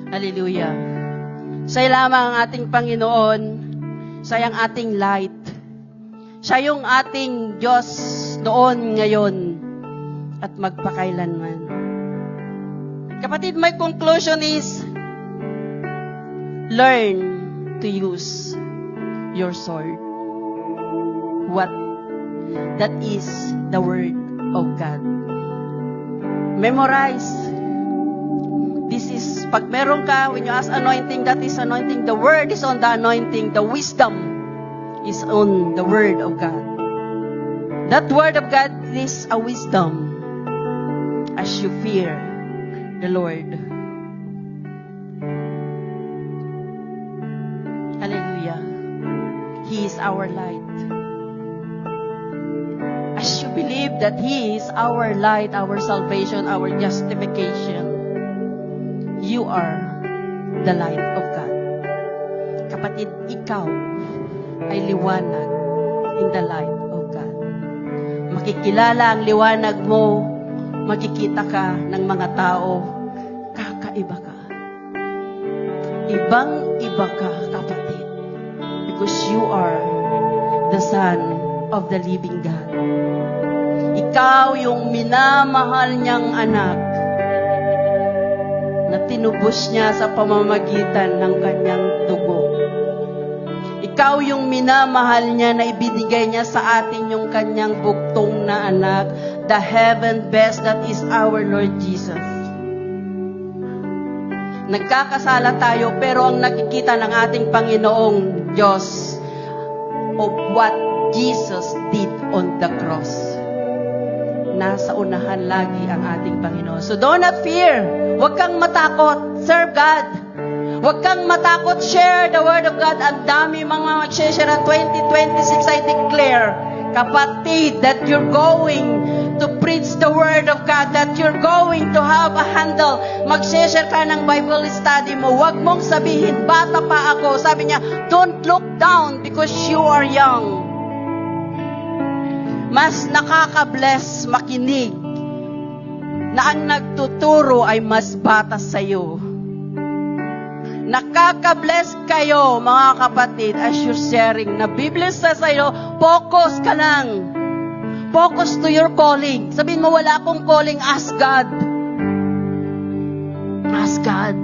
Hallelujah. Siya lamang ang ating Panginoon. Siya ang ating light. Siya yung ating Diyos noon, ngayon, at magpakailanman. Kapatid, my conclusion is, learn to use your sword. What? That is the Word of God. Memorize. This is, pag meron ka, when you ask anointing, that is anointing. The Word is on the anointing. The wisdom is on the Word of God. That Word of God is a wisdom as you fear the Lord. Hallelujah. He is our light. As you believe that He is our light, our salvation, our justification, you are the light of God. Kapatid, ikaw ay liwanag in the light of God. Makikilala ang liwanag mo, makikita ka ng mga tao, kakaiba ka. Ibang-iba ka, kapatid, because you are the Son of the living God. Ikaw yung minamahal niyang anak na tinubos niya sa pamamagitan ng kanyang dugo. Ikaw yung minamahal niya na ibinigay niya sa atin yung kanyang bugtong na anak, the heaven best, that is our Lord Jesus. Nagkakasala tayo, pero ang nakikita ng ating Panginoong Diyos of what Jesus did on the cross. Nasa unahan lagi ang ating Panginoon. So do not fear. Huwag kang matakot. Serve God. Huwag kang matakot. Share the Word of God. Ang dami mga mag-share ng 2026, I declare, kapatid, that you're going to preach the Word of God, that you're going to have a handle. Mag-share ka ng Bible study mo. Huwag mong sabihin, bata pa ako. Sabi niya, don't look down because you are young. Mas nakaka-bless makinig na ang nagtuturo ay mas bata sa iyo. Nakaka-bless kayo, mga kapatid, as you're sharing. Na Biblia sa iyo, focus ka lang. Focus to your calling. Sabihin mo, wala akong calling, ask God. Ask God.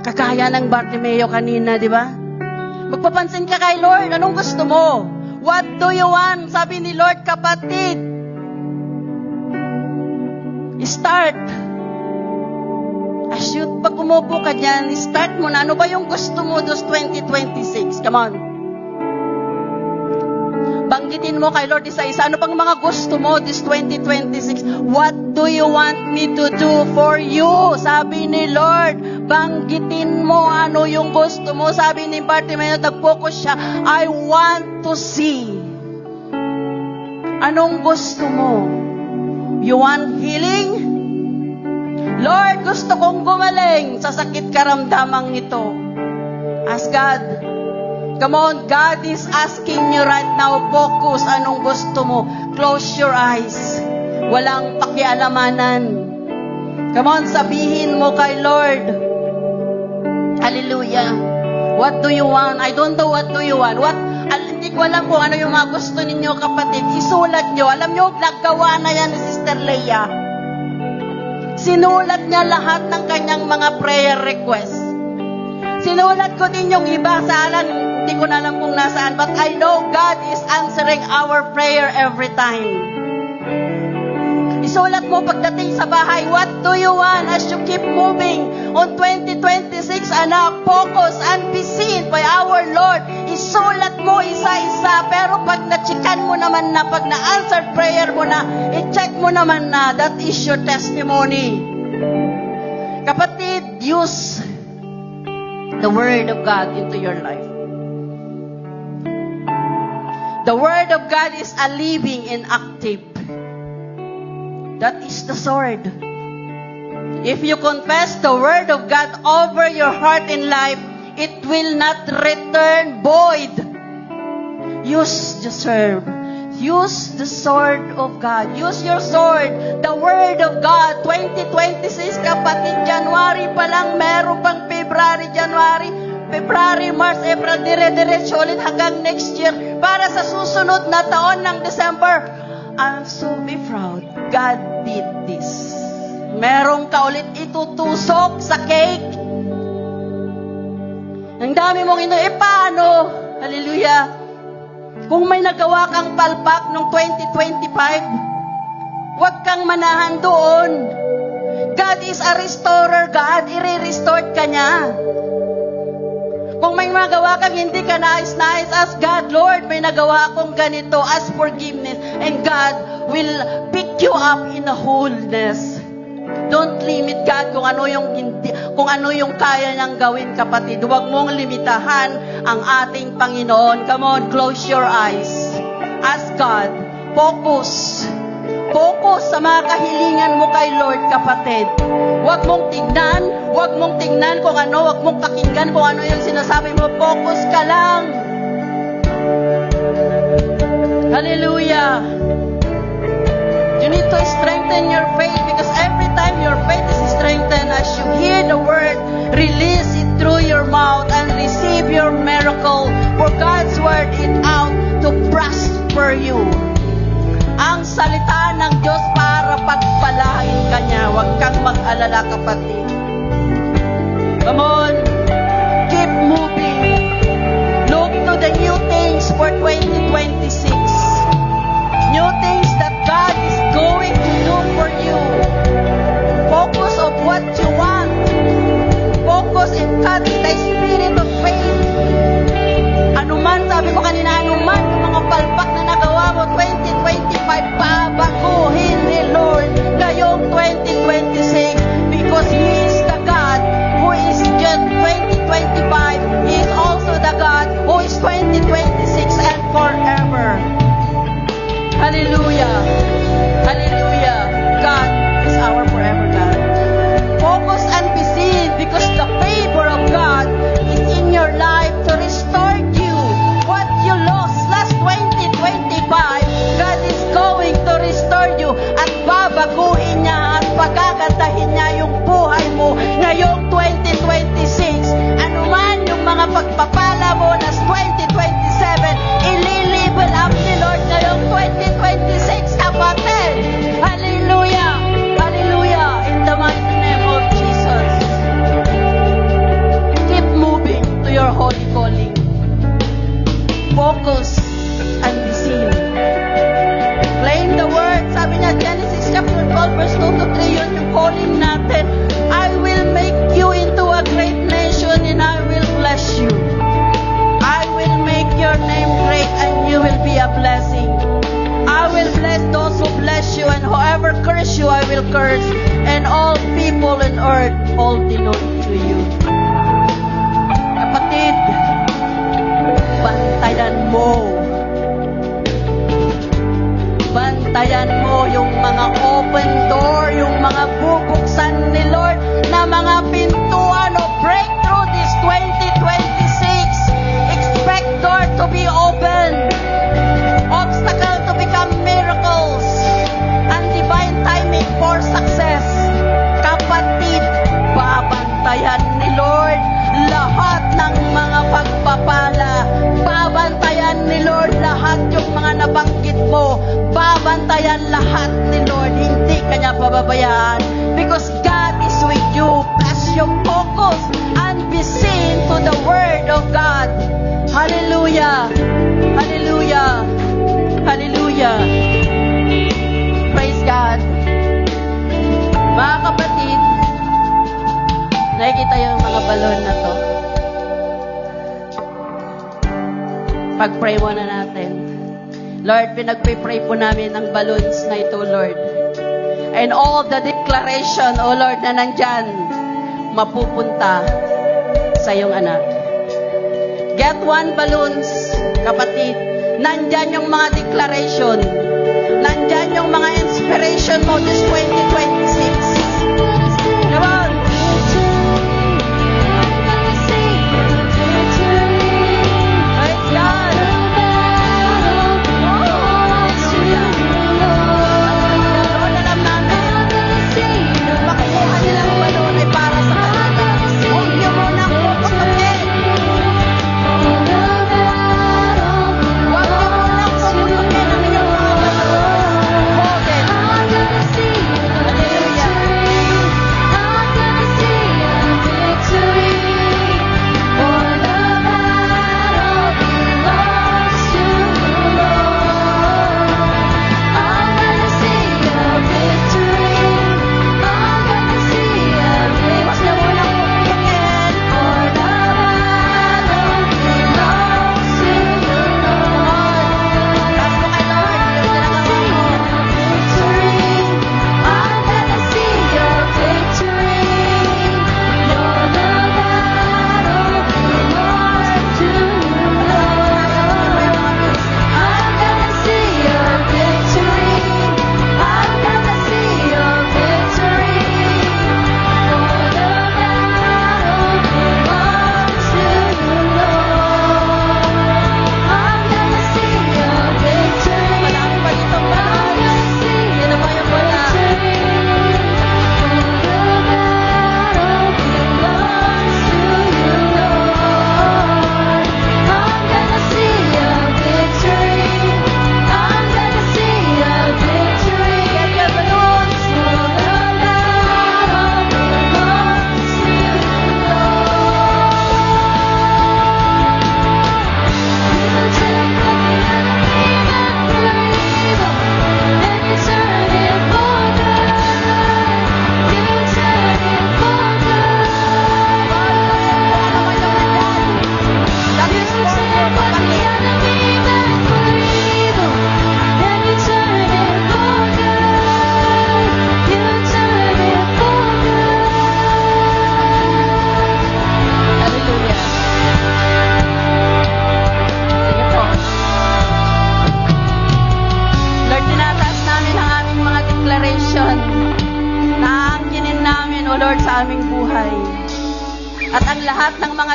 Kakaya ng Bartimeo kanina, di ba? Magpapansin ka kay Lord, anong gusto mo? What do you want? Sabi ni Lord, kapatid. Start. pag umupo ka dyan, start mo na. Ano ba yung gusto mo this 2026? Come on. Banggitin mo kay Lord isa-isa. Ano pang mga gusto mo this 2026? What do you want me to do for you? Sabi ni Lord, banggitin mo ano yung gusto mo. Sabi ni Bartimaeus, nag-focus siya, I want to see. Anong gusto mo? You want healing? Lord, gusto kong gumaling sa sakit karamdamang ito. Ask God. Come on, God is asking you right now, focus, anong gusto mo? Close your eyes. Walang pakialamanan. Come on, sabihin mo kay Lord. Hallelujah. What do you want? I don't know what do you want. Hindi ko alam kung ano yung mga gusto ninyo, kapatid. Isulat nyo. Alam nyo, naggawa na yan ni Sister Leia. Sinulat niya lahat ng kanyang mga prayer requests. Sinulat ko din yung iba sa alam. Hindi ko na alam kung nasaan. But I know God is answering our prayer every time. Isulat mo pagdating sa bahay, what do you want as you keep moving on 2026, anak? Focus and be seen by our Lord. Isulat mo isa-isa. Pero pag na-checkan mo naman na, pag na-answered prayer mo na, i-check mo naman na, that is your testimony. Kapatid, use the Word of God into your life. The Word of God is a living and active. That is the sword. If you confess the Word of God over your heart and life, it will not return void. Use the sword. Use the sword of God. Use your sword. The Word of God. 2026, kapatid, January pa lang, meron pang February, March, April, dire-diretso ulit hanggang next year. Para sa susunod na taon ng December, I'm so proud. God did this. Merong ka ulit itutusok sa cake. Ang dami mong paano? Hallelujah. Kung may nagawa kang palpak noong 2025, huwag kang manahan doon. God is a restorer, God. I-restore ka niya. Kung may magawa kang hindi ka nais-nais, ask God, Lord, may nagawa akong ganito, ask forgiveness, and God will pick you up in a wholeness. Don't limit God kung ano yung kaya niyang gawin, kapatid. Huwag mong limitahan ang ating Panginoon. Come on, close your eyes. Ask God. Focus. Focus sa mga kahilingan mo kay Lord, kapatid. Huwag mong tignan kung ano, huwag mong pakinggan kung ano yung sinasabi mo. Focus ka lang. Hallelujah. You need to strengthen your faith, because every time your faith is strengthened, as you hear the word, release it through your mouth and receive your miracle. For God's word is out to prosper you. Ang salita ng Diyos para pagpalain ka niya. Huwag kang mag-alala, kapatid. Come on. Keep moving. Look to the new things for 2026. New things that God is going to do for you. Focus on what you want. Focus in God, the spirit of faith. Anuman, sabi ko kanina, anuman yung mga palpak na nagawa mo 2025, pabaguhin ni Lord ngayong 2026, because He is the God who is just earth all belong to you. Kapatid, bantayan mo. Bantayan mo yung mga open door, yung mga bubuksan ni Lord na mga pintuan of breakthrough this 2026. Expect door to be open. Obstacle to become miracles. And divine timing for success. Kapatid, babantayan ni Lord lahat ng mga pagpapala. Babantayan ni Lord lahat yung mga nabanggit mo. Babantayan lahat ni Lord. Hindi kanya pababayaan. Because God is with you. As you focus and be seen to the Word of God. Hallelujah. Hallelujah. Hallelujah. Praise God. Mga kapatid, nakikita yung mga balon na to. Pag-pray muna natin. Lord, pinag-pray po namin ang balloons na ito, Lord. And all the declaration, O Lord, na nandyan, mapupunta sa iyong anak. Get one balloons, kapatid. Nandyan yung mga declaration. Nandyan yung mga inspiration mo this 2026. Come on. Praise God. Lord, alam namin, yung makukuha nilang balon ay para sa kanila. Huwag niyo muna puputukin. Huwag niyo muna puputukin ang inyong mga balon. Hold it. Hallelujah.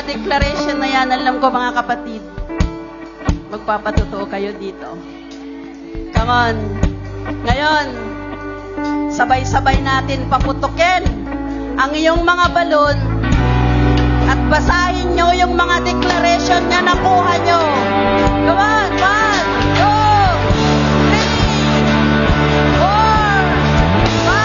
Declaration na yan, alam ko mga kapatid, magpapatotoo kayo dito. Come on. Ngayon, sabay-sabay natin paputukin ang iyong mga balon at basahin nyo yung mga declaration na nakuha nyo. Come on, 1, 2, 3, 4, 5.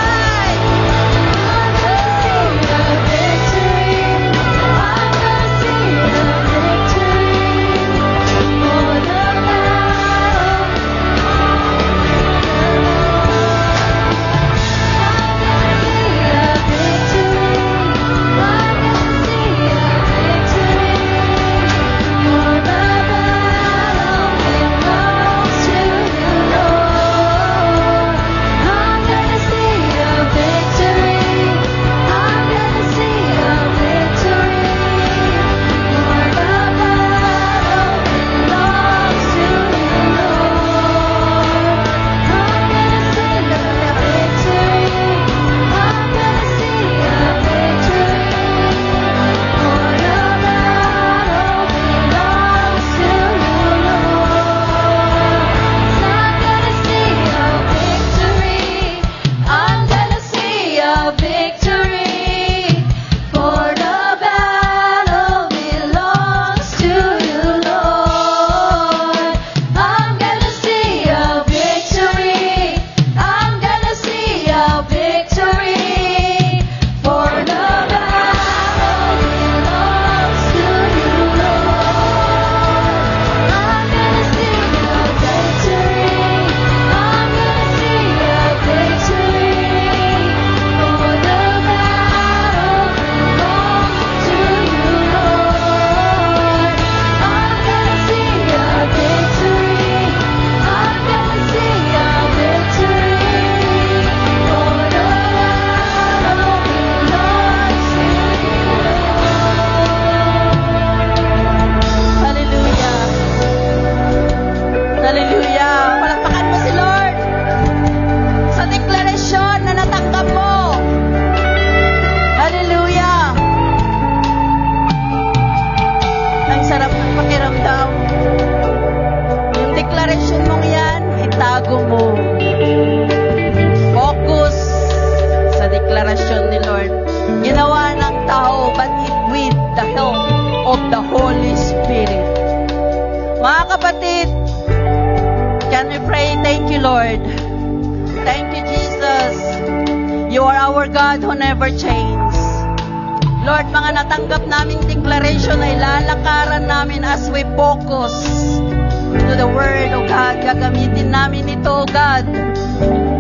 kapatid, can we pray? Thank you, Lord. Thank you, Jesus. You are our God who never changes. Lord, mga natanggap naming declaration ay lalakaran namin as we focus to the Word, O God. Gagamitin namin ito, O God.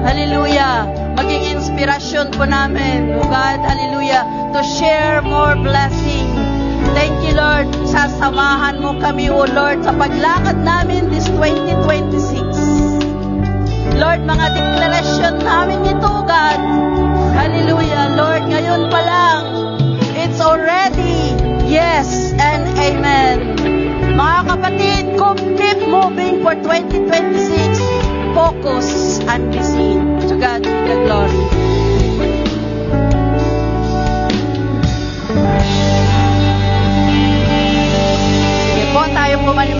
Hallelujah. Maging inspirasyon po namin, O God. Hallelujah. To share more blessing. Thank you, Lord. Sasamahan mo kami, O Lord, sa paglakad namin this 2026. Lord, mga declaration namin ito, O God. Hallelujah. Lord, ngayon pa lang, it's already yes and amen. Mga kapatid, keep moving for 2026. Focus and be seen. To God be the glory. Sige po, tayo po mali